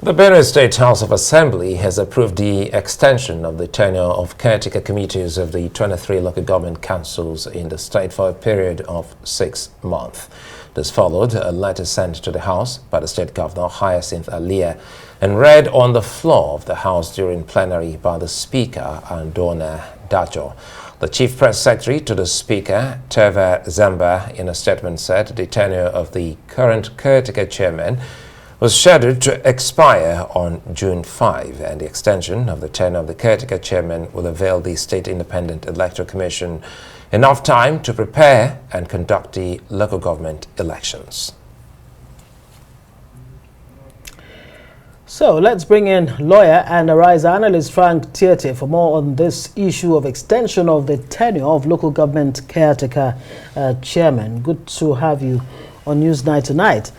The Benue State House of Assembly has approved the extension of the tenure of caretaker committees of the 23 local government councils in the state for a period of 6 months. This followed a letter sent to the House by the State Governor Hyacinth Alia and read on the floor of the House during plenary by the Speaker, Andona Dajo. The Chief Press Secretary to the Speaker, Teva Zamba, in a statement said the tenure of the current caretaker chairman was scheduled to expire on June 5, and the extension of the tenure of the caretaker chairman will avail the State Independent Electoral Commission enough time to prepare and conduct the local government elections. So let's bring in lawyer and Arise analyst Frank Tietie for more on this issue of extension of the tenure of local government caretaker chairman. Good to have you on Newsnight tonight.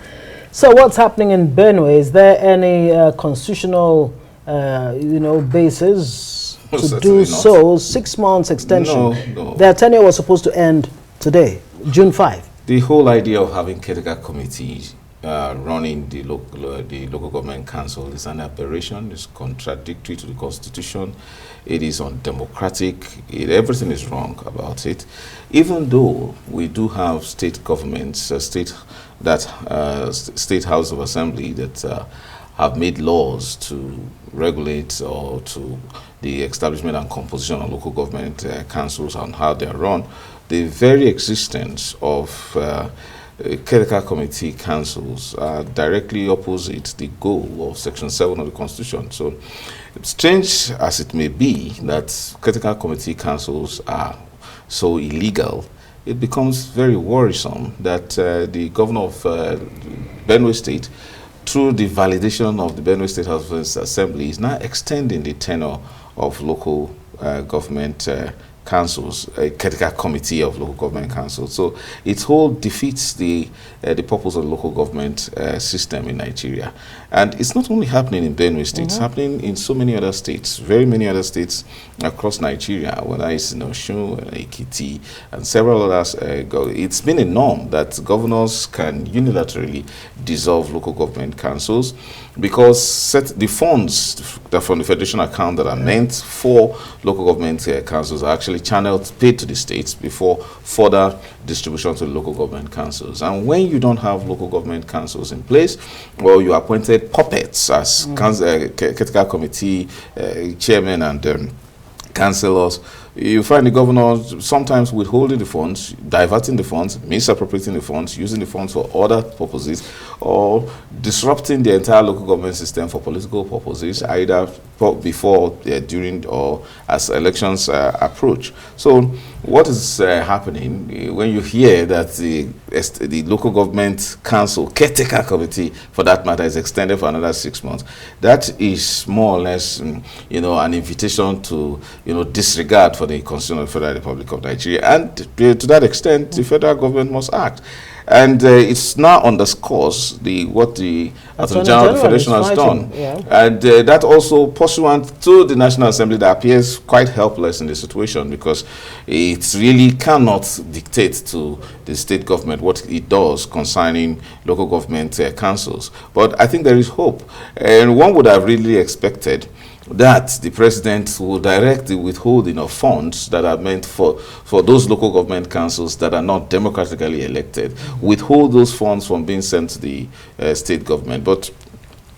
So what's happening in Benue? Is there any constitutional, basis to do so? 6 months extension. No. Their tenure was supposed to end today, June 5. The whole idea of having caretaker committees running the local government council is an aberration. It's contradictory to the Constitution. It is undemocratic. Everything is wrong about it. Even though we do have state governments, state House of Assembly that have made laws to regulate or to the establishment and composition of local government councils and how they are run, the very existence of caretaker committee councils are directly opposite the goal of Section 7 of the Constitution. So, strange as it may be that caretaker committee councils are so illegal, it becomes very worrisome that the governor of Benue State, through the validation of the Benue State House of Assembly, is now extending the tenure of local government councils, a caretaker committee of local government councils. So it whole defeats the purpose of the local government system in Nigeria. And it's not only happening in Benue State, it's happening in so many other states, very many other states across Nigeria, whether it's in Osun, Tietie, and several others. It's been a norm that governors can unilaterally dissolve local government councils because the funds that from the federation account that are meant for local government councils are actually channeled, paid to the states before further distribution to the local government councils. And when you don't have local government councils in place, well, you appointed puppets as caretaker committee chairmen and councillors, you find the governor sometimes withholding the funds, diverting the funds, misappropriating the funds, using the funds for other purposes, or disrupting the entire local government system for political purposes, either before, during, or as elections approach. So what is happening when you hear that the local government council, caretaker committee for that matter, is extended for another 6 months? That is more or less, an invitation to, disregard for the Constitution of the Federal Republic of Nigeria. And to that extent, the federal government must act. And it's now underscores what the Attorney General of the Federation has done. Yeah. And that also pursuant to the National Assembly that appears quite helpless in the situation because it really cannot dictate to the state government what it does concerning local government councils. But I think there is hope. And one would have really expected that the president will direct the withholding of funds that are meant for those local government councils that are not democratically elected, withhold those funds from being sent to the state government. But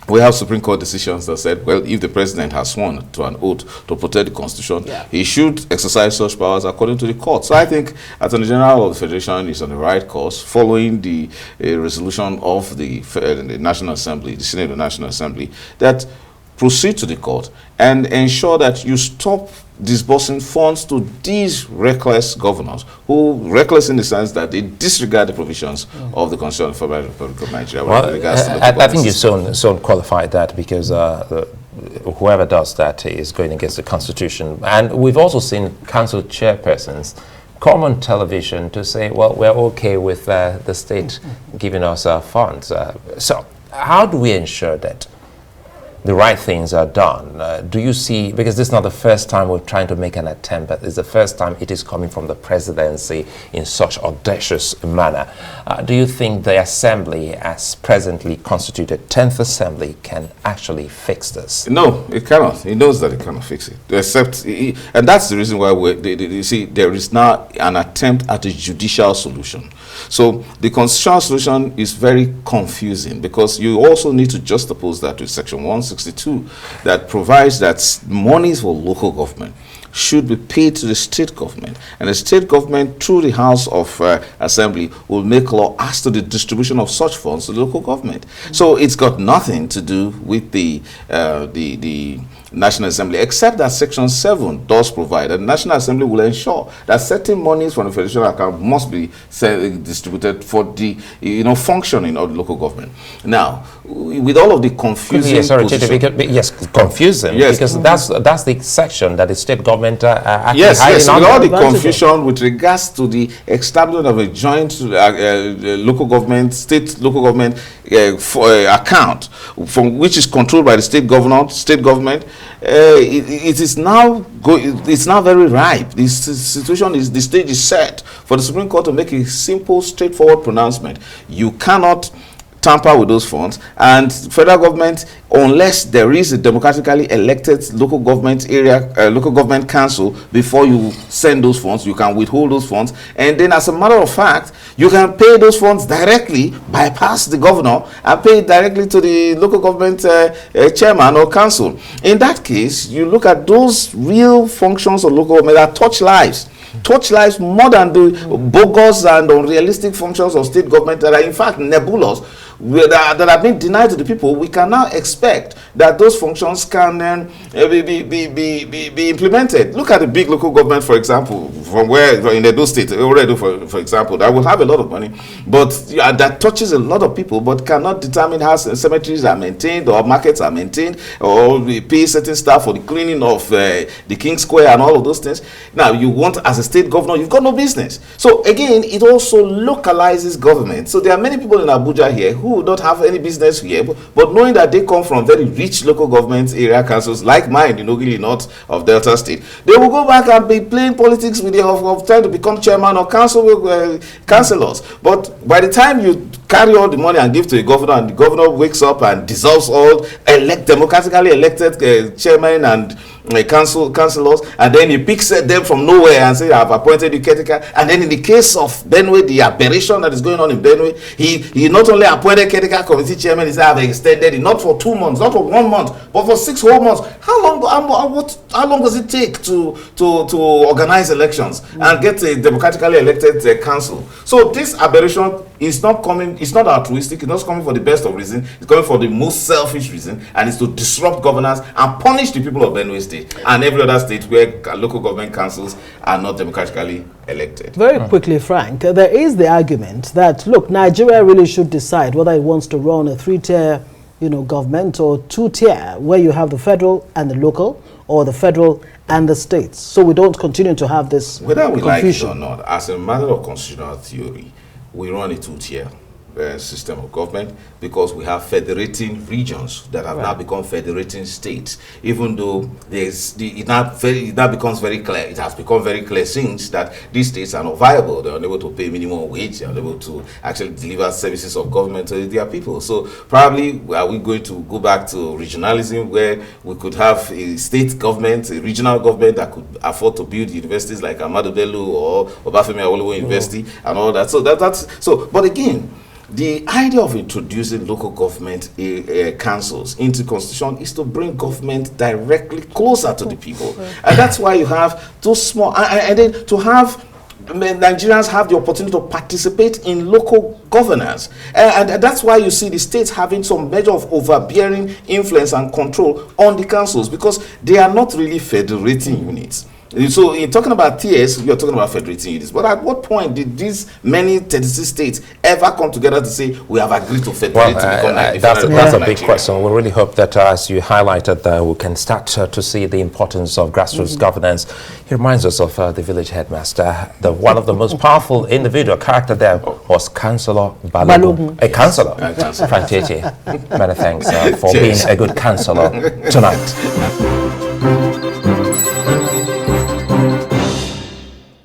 we have Supreme Court decisions that said, well, if the president has sworn to an oath to protect the Constitution, he should exercise such powers according to the court. So I think Attorney General of the Federation is on the right course, following the resolution of the National Assembly, the Senate of the National Assembly, that proceed to the court and ensure that you stop disbursing funds to these reckless governors, who reckless in the sense that they disregard the provisions of the Constitution of the Federal Republic of Nigeria. Well, I think you've so qualified that because whoever does that is going against the Constitution. And we've also seen council chairpersons come on television to say, well, we're okay with the state giving us funds. So how do we ensure that the right things are done. Do you see, because this is not the first time we're trying to make an attempt, but it's the first time it is coming from the presidency in such audacious manner. Do you think the assembly, as presently constituted 10th assembly, can actually fix this? No, it cannot. He knows that it cannot fix it. Except, and that's the reason why you see there is now an attempt at a judicial solution. So the constitutional solution is very confusing because you also need to juxtapose that with Section 162 that provides that monies for local government should be paid to the state government, and the state government through the House of Assembly will make law as to the distribution of such funds to the local government. So it's got nothing to do with the National Assembly, except that Section 7 does provide that the National Assembly will ensure that certain monies from the federation account must be distributed for the functioning of the local government. Now, with all of the confusing confusing, yes, because that's the section that the state government yes, with all the confusion with regards to the establishment of a joint local government, state local government account, from which is controlled by the state government. It is now it's now very ripe. The stage is set for the Supreme Court to make a simple, straightforward pronouncement. You cannot tamper with those funds, and federal government, unless there is a democratically elected local government local government council before you send those funds, you can withhold those funds, and then as a matter of fact, you can pay those funds directly, bypass the governor, and pay it directly to the local government chairman or council. In that case, you look at those real functions of local government that touch lives more than the bogus and unrealistic functions of state government that are in fact nebulous, that have been denied to the people. We can now expect that those functions can be implemented. Look at the big local government, for example, from where in Edo State, already for example, that will have a lot of money, but that touches a lot of people, but cannot determine how cemeteries are maintained or markets are maintained, or we pay certain staff for the cleaning of the King Square and all of those things. Now, you want, as a state governor, you've got no business. So again, it also localizes government. So there are many people in Abuja here who don't have any business here, but knowing that they come from very rich local government area councils like mine in Ogili North of Delta State, they will go back and be playing politics with of trying to become chairman or councillors. But by the time you carry all the money and give to a governor, and the governor wakes up and dissolves all democratically elected chairman and councillors, and then he picks them from nowhere and says, I've appointed you caretaker. And then in the case of Benue, the aberration that is going on in Benue, he not only appointed caretaker committee chairman, he said, I've extended it not for 2 months, not for 1 month, but for 6 whole months. How long does it take to organize elections and get a democratically elected council? So this aberration is not coming, it's not altruistic, it's not coming for the best of reason, it's coming for the most selfish reason, and it's to disrupt governance and punish the people of Benue State and every other state where local government councils are not democratically elected. Very quickly, Frank, there is the argument that, look, Nigeria really should decide whether it wants to run a 3-tier government or 2-tier, where you have the federal and the local, or the federal and the states. So we don't continue to have this whether we confusion. like it or not, as a matter of constitutional theory, we run a 2-tier system of government because we have federating regions that have now become federating states, even though it now becomes very clear, it has become very clear since that these states are not viable. They are unable to pay minimum wage, they are unable to actually deliver services of government to their people. So probably are we going to go back to regionalism, where we could have a state government, a regional government that could afford to build universities like Ahmadu Bello or Obafemi Awolowo University and all that. So but again, the idea of introducing local government councils into constitution is to bring government directly closer to the people, and that's why you have those small, and then to have Nigerians have the opportunity to participate in local governance, and that's why you see the states having some measure of overbearing influence and control on the councils, because they are not really federating units. So in talking about tiers, you're talking about federating units. But at what point did these many 36 states ever come together to say we have agreed to federate to become like that's a big Nigeria? question. We really hope that, as you highlighted, we can start to see the importance of grassroots governance. He reminds us of the village headmaster. One of the most powerful individual character there was Councillor Balogun. A councillor, Frank Tietie. Many thanks for being a good councillor tonight.